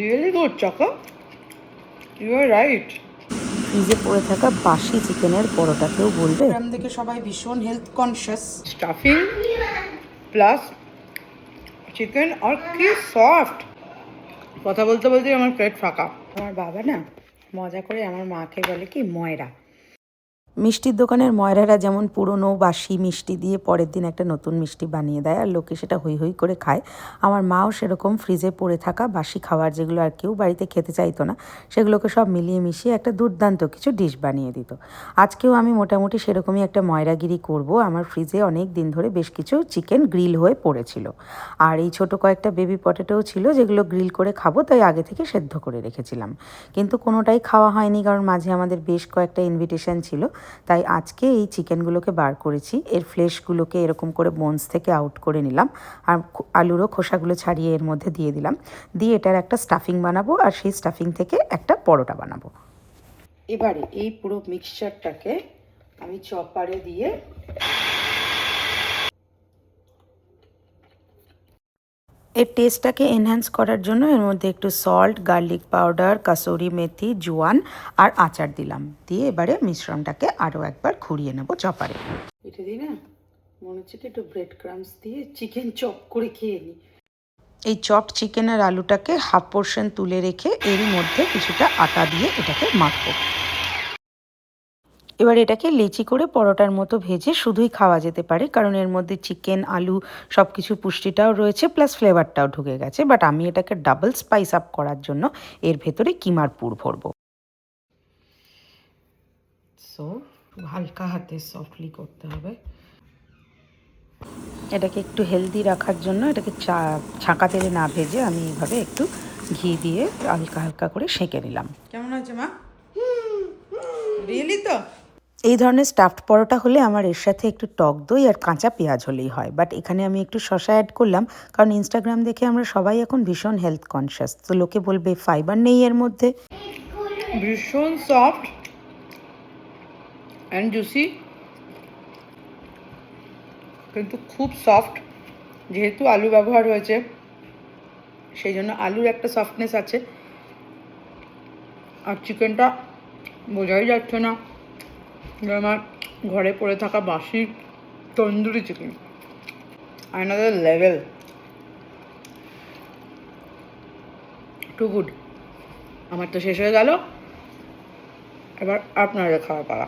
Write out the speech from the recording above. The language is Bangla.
রিয়েলি গুড চাকা, ইউ আর রাইট। ফ্রিজে পড়ে থাকা বাসি চিকেনের পরোটা কেউ বলবে? গ্রাম থেকে সবাই ভীষণ health conscious. Stuffing plus chicken আর কি সফট, কথা বলতে বলতেই আমার পেট ফাঁকা। আমার বাবা না মজা করে আমার মাকে বলে কি ময়রা। মিষ্টির দোকানের ময়রারা যেমন পুরনো বাসি মিষ্টি দিয়ে পরের দিন একটা নতুন মিষ্টি বানিয়ে দেয় আর লোকে সেটা হৈ হৈ করে খায়, আমার মাও সেরকম ফ্রিজে পড়ে থাকা বাসি খাবার যেগুলো আর কেউ বাড়িতে খেতে চাইতো না সেগুলোকে সব মিলিয়ে মিশিয়ে একটা দুর্দান্ত কিছু ডিশ বানিয়ে দিত। আজকেও আমি মোটামুটি সেরকমই একটা ময়রাগিরি করব। আমার ফ্রিজে অনেক দিন ধরে বেশ কিছু চিকেন গ্রিল হয়ে পড়েছিল, আর এই ছোটো কয়েকটা বেবি পটেটোও ছিল যেগুলো গ্রিল করে খাবো, তাই আগে থেকে সেদ্ধ করে রেখেছিলাম। কিন্তু কোনোটাই খাওয়া হয়নি কারণ মাঝে আমাদের বেশ কয়েকটা ইনভিটেশন ছিল। তাই আজকে এই চিকেনগুলোকে বার করেছি, এর ফ্লেশগুলোকে এরকম করে বোনস থেকে আউট করে নিলাম আর আলুরও খোসাগুলো ছাড়িয়ে এর মধ্যে দিয়ে দিলাম, দিয়ে এটার একটা স্টাফিং বানাবো আর সেই স্টাফিং থেকে একটা পরোটা বানাবো। এবারে এই পুরো মিক্সচারটাকে আমি চপারে দিয়ে এর টেস্টটাকে এনহ্যান্স করার জন্য এর মধ্যে একটু সল্ট, গার্লিক পাউডার, কাসুরি মেথি, জোয়ান আর আচার দিলাম, দিয়ে এবারে মিশ্রণটাকে আরও একবার ঘুরিয়ে নেব চপারে। এটা দিই না, মনে হচ্ছে কি একটু ব্রেড ক্রামস দিয়ে চিকেন চপ করে খেয়ে নিই। এই চপড চিকেন আর আলুটাকে হাফ পোর্শন তুলে রেখে এরই মধ্যে কিছুটা আটা দিয়ে এটাকে মাখবো। এবার এটাকে লেচি করে পরোটার মতো ভেজে শুধুই খাওয়া যেতে পারে, কারণ এর মধ্যে চিকেন, আলু সব কিছু পুষ্টিটাও রয়েছে, প্লাস ফ্লেভারটাও ঢুকে গেছে। বাট আমি এটাকে ডাবল স্পাইস আপ করার জন্য এর ভেতরে কিমার পুর ভরবো। সো হালকা হাতে সফটলি করতে হবে। এটাকে একটু হেলদি রাখার জন্য এটাকে ছাঁকা তেলে না ভেজে আমি এইভাবে একটু ঘি দিয়ে হালকা হালকা করে সেঁকে নিলাম। কেমন আছে মা? রিয়েলি তো? এই ধরনের স্টাফড পরোটা হলে আমার এর সাথে একটু টক দই আর কাঁচা পেঁয়াজ হলেই হয়, বাট এখানে আমি একটু শসা অ্যাড করলাম কারণ ইনস্টাগ্রাম দেখে আমরা সবাই এখন ভীষণ হেলথ কনসিয়াস, তো লোকে বলবে ফাইবার নেই এর মধ্যে। ভীষণ সফট অ্যান্ড জুসি, কিন্তু খুব সফট, যেহেতু আলু ব্যবহার হয়েছে সেই জন্য আলুর একটা সফটনেস আছে। আর চিকেনটা বোঝাই যাচ্ছে না যে আমার ঘরে পড়ে থাকা বাসি tandoori chicken, another level, too good. আমার তো শেষ হয়ে গেল, এবার আপনারা খাওয়া পালা।